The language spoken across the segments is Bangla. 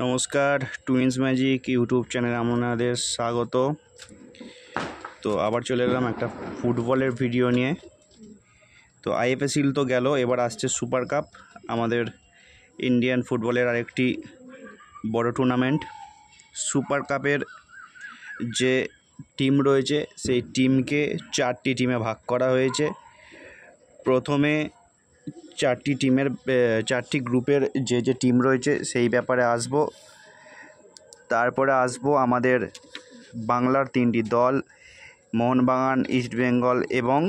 নমস্কার, টুইন্স ম্যাজিক ইউটিউব চ্যানেলে আপনাদের স্বাগত। তো আবার চলে এলাম একটা ফুটবলের ভিডিও নিয়ে। তো আইএফএসিল তো গেল, এবার আসছে সুপার কাপ, আমাদের ইন্ডিয়ান ফুটবলের আরেকটি বড় টুর্নামেন্ট। সুপার কাপের যে টিম রয়েছে সেই টিমকে 4টি টিমে ভাগ করা হয়েছে। প্রথমে 4টি গ্রুপের যে টিম রয়েছে সেই ব্যাপারে আসবো। তারপরে আসবো আমাদের বাংলার 3টি দল, মোহনবাগান, ইস্টবেঙ্গল এবং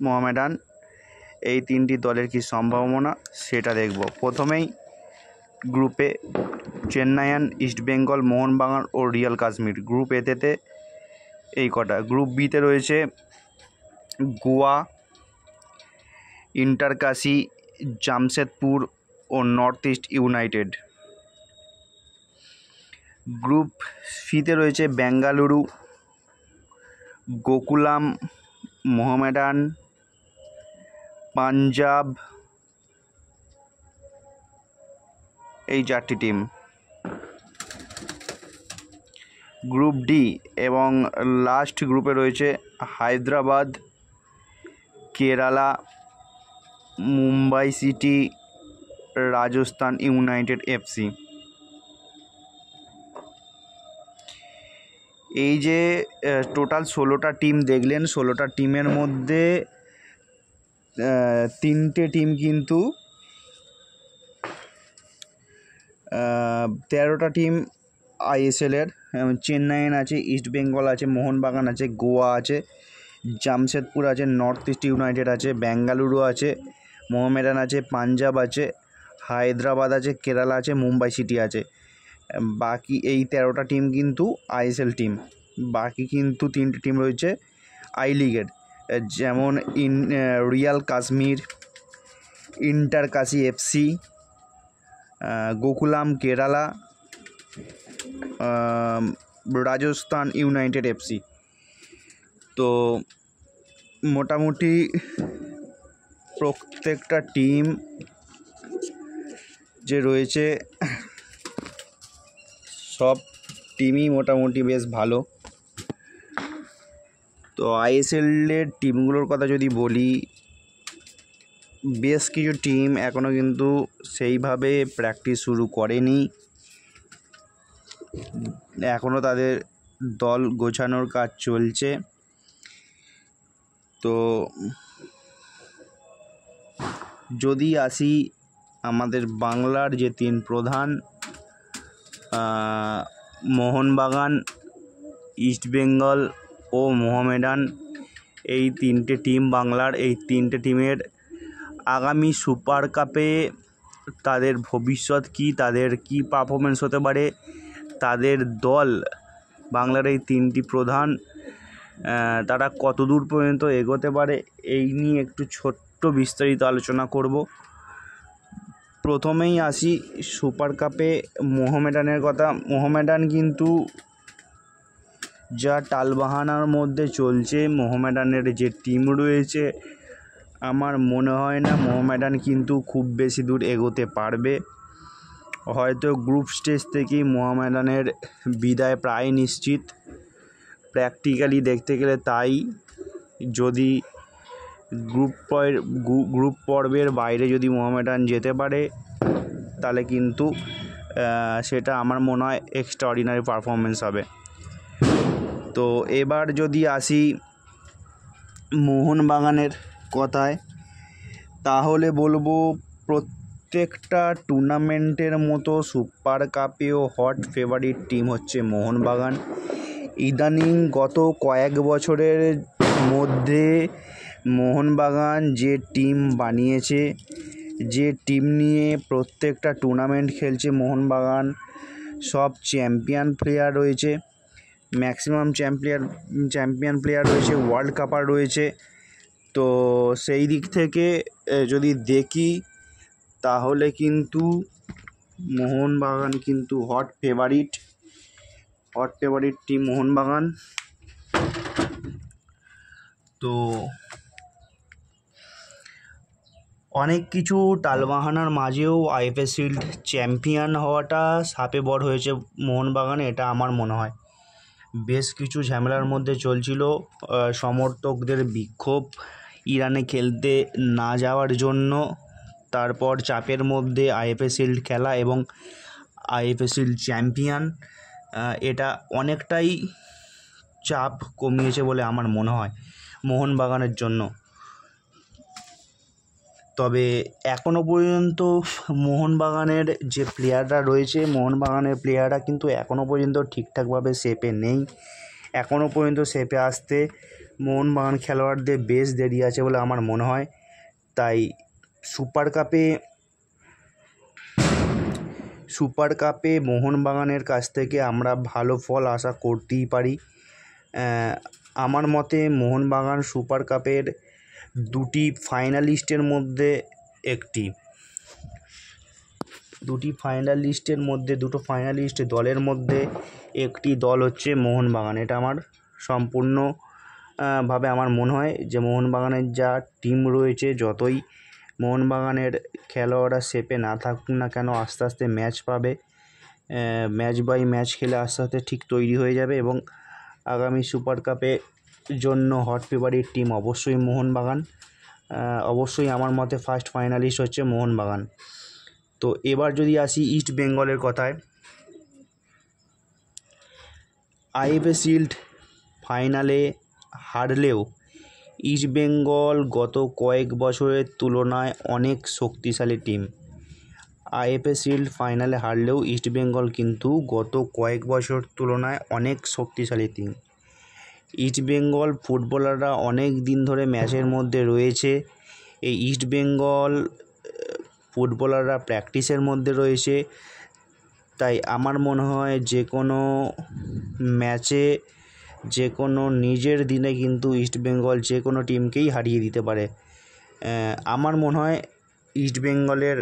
মোহামেডান। এই 3টি দলের কি সম্ভাবনা সেটা দেখব। প্রথমেই গ্রুপে চেন্নাইয়ান, ইস্টবেঙ্গল, মোহনবাগান ও রিয়াল কাশ্মীর। গ্রুপ এতে এই কটা। গ্রুপ বিতে রয়েছে গোয়া, ইন্টারকাশি, জামশেদপুর ও নর্থ ইস্ট ইউনাইটেড। গ্রুপ সিতে রয়েছে বেঙ্গালুরু, গোকুলাম, মোহামেডান, পাঞ্জাব, এই 4টি টিম। গ্রুপ ডি এবং লাস্ট গ্রুপে রয়েছে Hyderabad, Kerala, Mumbai city, Rajasthan United FC. এই যে টোটাল 16টা টিম দেখলেন, 16টা টিমের মধ্যে 3টে টিম কিন্তু 13টা টিম আইএসএলের। চেন্নাইয়ান আছে, ইস্টবেঙ্গল আছে, মোহনবাগান আছে, গোয়া আছে, জামশেদপুর আছে, নর্থ ইস্ট ইউনাইটেড আছে, বেঙ্গালুরু আছে, মোহামেডান আছে, পাঞ্জাব আছে, হায়দ্রাবাদ আছে, কেরালা আছে, মুম্বাই সিটি আছে। বাকি এই 13টা টিম কিন্তু আইএসএল টিম। বাকি কিন্তু 3টে টিম রয়েছে আই লিগের, যেমন Real Kashmir, Inter Kashi FC, Gokulam Kerala, Rajasthan United FC. তো মোটামুটি প্রত্যেকটা টিম যে রয়েছে সব টিমই মোটামুটি বেশ ভালো। তো আইএসএলের টিমগুলোর কথা যদি বলি, বেশ কিছু টিম এখনও কিন্তু সেইভাবে প্র্যাকটিস শুরু করেনি, এখনও তাদের দল গোছানোর কাজ চলছে। তো যদি আসি আমাদের বাংলার যে 3 প্রধান, মোহনবাগান, ইস্টবেঙ্গল ও মোহামেডান, এই 3টে টিম বাংলার, এই 3টে টিমের আগামী সুপার কাপে তাদের ভবিষ্যৎ কী, তাদের কি পারফরমেন্স হতে পারে, তাদের দল বাংলার এই 3টি প্রধান তারা কত দূর পর্যন্ত এগোতে পারে, এই নিয়ে একটু ছোট্ট বিস্তারিত আলোচনা করব। প্রথমেই আসি সুপার কাপে মোহামেডানের কথা। মোহামেডান কিন্তু যা টালবাহানার মধ্যে চলছে, মোহামেডানের যে টিম রয়েছে, আমার মনে হয় না মোহামেডান কিন্তু খুব বেশি দূর এগোতে পারবে। হয়তো গ্রুপ স্টেজ থেকেই মোহামেডানের বিদায় প্রায় নিশ্চিত। প্র্যাকটিক্যালি দেখতে গেলে তাই। যদি গ্রুপ পর্বের বাইরে যদি মোহামেডান যেতে পারে, তাহলে কিন্তু সেটা আমার মনে হয় এক্সট্রাঅর্ডিনারি পারফরমেন্স হবে। তো এবার যদি আসি মোহনবাগানের কথায়, তাহলে বলবো প্রত্যেকটা টুর্নামেন্টের মতো সুপার কাপেও হট ফেভারিট টিম হচ্ছে মোহনবাগান। ইদানিং গত কয়েক বছরের মধ্যে মোহনবাগান যে টিম বানিয়েছে, যে টিম নিয়ে প্রত্যেকটা টুর্নামেন্ট খেলছে মোহনবাগান, সব চ্যাম্পিয়ন প্লেয়ার রয়েছে, ম্যাক্সিমাম চ্যাম্পিয়ন প্লেয়ার রয়েছে, ওয়ার্ল্ড কাপার রয়েছে। তো সেই দিক থেকে যদি দেখি, তাহলে কিন্তু মোহনবাগান কিন্তু হট ফেভারিট টিম মোহনবাগান। তো অনেক কিছু টালবাহানার মাঝেও আইএফএ শিল্ড চ্যাম্পিয়ন হওয়াটা সাপে বর হয়েছে মোহনবাগানে, এটা আমার মনে হয়। বেশ কিছু ঝামেলার মধ্যে চলছিল, সমর্থকদের বিক্ষোভ ইরানে খেলতে না যাওয়ার জন্য, তারপর চাপের মধ্যে আইএফএ শিল্ড খেলা এবং আইএফএ শিল্ড চ্যাম্পিয়ন, এটা অনেকটাই চাপ কমিয়েছে বলে আমার মনে হয় মোহনবাগানের জন্য। তবে এখনও পর্যন্ত মোহনবাগানের যে প্লেয়াররা রয়েছে, মোহনবাগানের প্লেয়াররা কিন্তু এখনও পর্যন্ত ঠিকঠাকভাবে শেপে নেই। এখনও পর্যন্ত শেপে আসতে মোহনবাগান খেলোয়াড়দের বেশ দেরি আছে বলে আমার মনে হয়। তাই সুপার কাপে মোহনবাগানের কাছ থেকে আমরা ভালো ফল আশা করতেই পারি। আমার মতে মোহনবাগান সুপার কাপের দুটি ফাইনালিস্টের মধ্যে দুটো ফাইনালিস্ট দলের মধ্যে একটি দল হচ্ছে মোহনবাগান। এটা আমার সম্পূর্ণ ভাবে আমার মনে হয় যে মোহনবাগানের যা টিম রয়েছে, যতই মোহনবাগানের খেলোয়াড়রা শেপে না থাকুক না কেন, আস্তে আস্তে ম্যাচ পাবে, ম্যাচ বাই ম্যাচ খেলে আস্তে আস্তে ঠিক তৈরি হয়ে যাবে এবং আগামী সুপার কাপের জন্য হট ফেভারিট টিম অবশ্যই মোহনবাগান। অবশ্যই আমার মতে ফার্স্ট ফাইনালিস্ট হচ্ছে মোহনবাগান। তো এবার যদি আসি ইস্ট বেঙ্গলের কথায়, আইএফএ শিল্ড ফাইনালে হারলেও ইস্ট বেঙ্গল গত কয়েক বছরের তুলনায় অনেক শক্তিশালী টিম। আইএফএ শিল্ড ফাইনালে হারলেও ইস্ট বেঙ্গল কিন্তু গত কয়েক বছর তুলনায় অনেক শক্তিশালী টিম। ইস্ট বেঙ্গল ফুটবলাররা অনেক দিন ধরে ম্যাচের মধ্যে রয়েছে। এই ইস্ট বেঙ্গল ফুটবলাররা প্র্যাকটিসের মধ্যে রয়েছে। তাই আমার মনে হয় যে কোনো ম্যাচে, যে কোনো নিজের দিনে কিন্তু ইস্ট বেঙ্গল যে কোনো টিমকেই হারিয়ে দিতে পারে। আমার মনে হয় ইস্ট বেঙ্গলের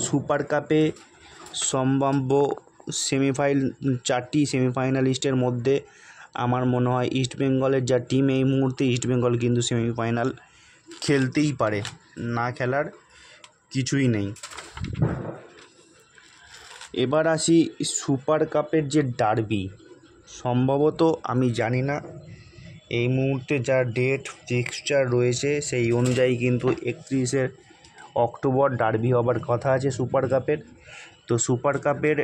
সুপার কাপে সম্ভাব্য চারটি সেমিফাইনালিস্টের মধ্যে আমার মনে হয় ইস্ট বেঙ্গলের যা টিম এই মুহূর্তে, ইস্ট বেঙ্গল কিন্তু সেমিফাইনাল খেলতেই পারে, না খেলার কিছুই নেই। এবার আসি সুপার কাপের যে ডার্বি, সম্ভবত আমি জানি না এই মুহূর্তে যা ডেট ফিক্সচার রয়েছে সেই অনুযায়ী কিন্তু 31শে অক্টোবর ডার্বি হবার কথা আছে সুপার কাপের। তো সুপার কাপের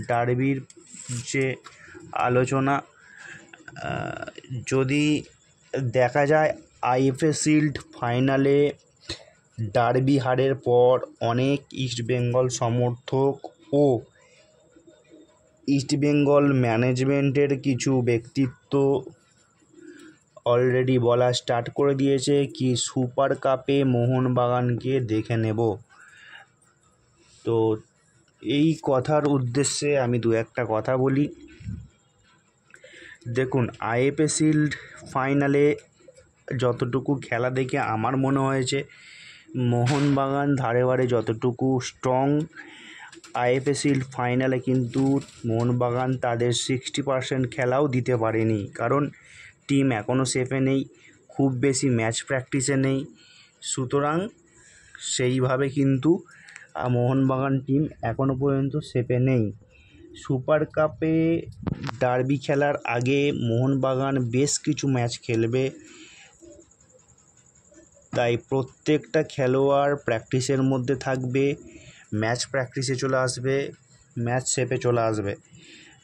ডার্বির যে আলোচনা, যদি দেখা যায় আইএফএ শিল্ড ফাইনালে ডার্বি হারের পর অনেক ইস্টবেঙ্গল সমর্থক ও ইস্টবেঙ্গল ম্যানেজমেন্টের কিছু ব্যক্তিত্ব অলরেডি বলা স্টার্ট করে দিয়েছে কি সুপার কাপে মোহনবাগানকে দেখে নেব। তো এই কথার উদ্দেশ্যে আমি দু একটা কথা বলি। দেখুন, আইএফএ শিল্ড ফাইনালে যতটুকু খেলা দেখে আমার মনে হয়েছে মোহনবাগান ধারে বারে যতটুকু স্ট্রং, আইএফএ শিল্ড ফাইনালে কিন্তু মোহনবাগান তাদের 60% খেলাও দিতে পারেনি, কারণ টিম এখনও শেপে নেই, খুব বেশি ম্যাচ প্র্যাকটিসে নেই। সুতরাং সেইভাবে কিন্তু মোহনবাগান টিম এখনও পর্যন্ত শেপে নেই। সুপার কাপে ডার্বি খেলার আগে মোহনবাগান বেশ কিছু ম্যাচ খেলবে, তাই প্রত্যেকটা খেলোয়াড় প্র্যাকটিসের মধ্যে থাকবে, ম্যাচ প্র্যাকটিসে চলে আসবে, ম্যাচ শেপে চলে আসবে।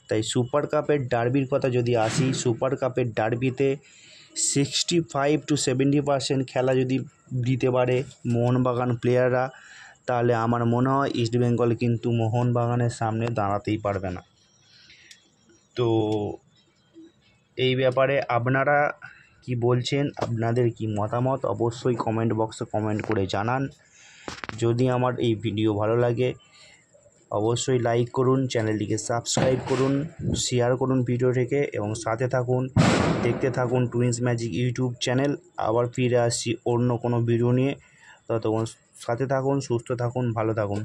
তাই সুপার কাপের ডার্বির কথা যদি আসি, সুপার কাপের ডার্বিতে 65 to 70% খেলা যদি দিতে পারে মোহনবাগান প্লেয়াররা, তাহলে আমার মনে হয় ইস্টবেঙ্গল কিন্তু মোহনবাগানের সামনে দাঁড়াতেই পারবে না। তো এই ব্যাপারে আপনারা কি বলছেন, আপনাদের কি মতামত অবশ্যই কমেন্ট বক্সে কমেন্ট করে জানান। যদি আমার এই ভিডিও ভালো লাগে অবশ্যই লাইক করুন, চ্যানেলটিকে সাবস্ক্রাইব করুন, শেয়ার করুন ভিডিওটিকে এবং সাথে থাকুন, দেখতে থাকুন টুইন্স ম্যাজিক ইউটিউব চ্যানেল। আবার ফিরে আসছি অন্য কোনো ভিডিও নিয়ে, ততক্ষণ সাথে থাকুন, সুস্থ থাকুন, ভালো থাকুন।